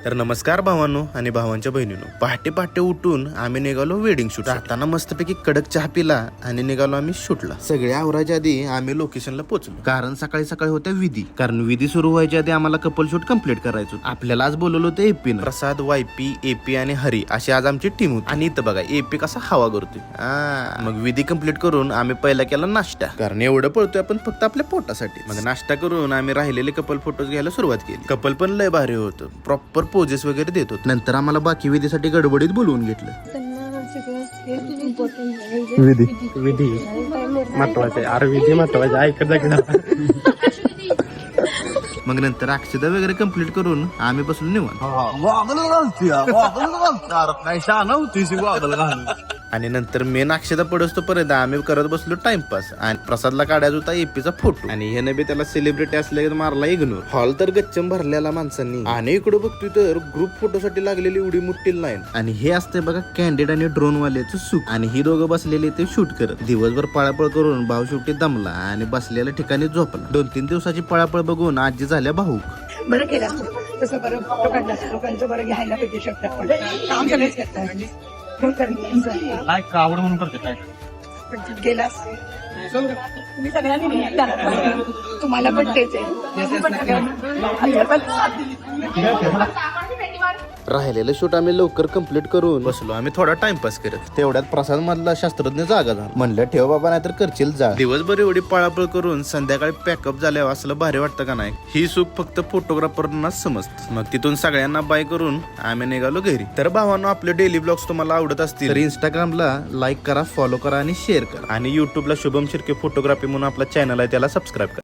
तर नमस्कार भावांनो आणि भावांच्या बहिणींनो, पहाटे पहाटे उठून आम्ही निघालो वेडिंग शूट. जाताना मस्तपैकी कडक चहा पिला आणि निघालो आम्ही शूटला. सगळ्या आवराच्या आधी आम्ही लोकेशनला पोहोचलो, कारण सकाळी सकाळी होत्या विधी. कारण विधी सुरू व्हायच्या आधी आम्हाला कपल शूट कम्प्लीट करायचो. आपल्याला आज बोलवलं होतं एपी, प्रसाद, वायपी, एपी आणि हरी अशी आज आमची टीम होती. आणि इथं बघा एपी कसा हवा करतोय. मग विधी कम्प्लीट करून आम्ही पहिला केला नाश्ता, कारण एवढं पळतोय आपण फक्त आपल्या पोटासाठी. मग नाश्ता करून आम्ही राहिलेले कपल फोटोज घ्यायला सुरुवात केली. कपल पण लय भारी होतं, प्रॉपर पोजेस वगैरे देत होत. नंतर आम्हाला बाकी विधीसाठी गडबडीत बोलवून घेतलं. विधी महत्वाचे, अरे विधी महत्वाचे, ऐकत मग नंतर अक्षता वगैरे कम्प्लीट करून आम्ही बसलो निवांत. आणि नंतर मेन अक्षता पडतो पर्यंत आम्ही करत बसलो टाइमपास. आणि प्रसादला काढायचा होता एपीचा फोटो, आणि ह्याने बी त्याला सेलिब्रिटी असल्या मारला इग्नोर. हॉल तर गच्चम भरलेला माणसांनी. आणि इकडे बघतोय तर ग्रुप फोटोसाठी लागलेली उडी मुठ्ठी लाईन. आणि हे असते बघा कॅन्डिड आणि ड्रोन वाल्याचं सुख. आणि ही दोघं बसलेले ते शूट करत. दिवसभर पळापळ करून भाऊ शेवटी दमला आणि बसलेल्या ठिकाणी झोपला. 2-3 दिवसाची पळापळ बघून आजी झाल्या भाऊक. बरं केलं तसं, बरं फोटो काढला लोकांचं बरं घ्यायला पाहिजे शकतात. पण काम सगळेच करतात. काय आवड म्हणून करते काय गेलास तुम्ही सगळ्यांनी तुम्हाला पण तेच आहे. राहिलेलं शूट आम्ही लवकर कम्प्लीट करून बसलो आम्ही थोडा टाइमपास करत. तेवढ्यात प्रसाद मधला शास्त्रज्ञ जागा झाला. म्हणलं ठेव बाबा नाही तर करशील जा. दिवसभर एवढी पळापळ करून संध्याकाळी पॅकअप झाल्यावर असलं भारी वाटतं का नाही. ही सुख फक्त फोटोग्राफरनाच समजत. मग तिथून सगळ्यांना बाय करून आम्ही निघालो घरी. तर भावांनो, आपले डेली ब्लॉग्स तुम्हाला आवडत असतील तर इंस्टाग्रामला लाईक करा, फॉलो करा आणि शेअर करा. आणि युट्यूबला शुभम शिर्के फोटोग्राफी म्हणून आपला चॅनल आहे, त्याला सबस्क्राईब करा.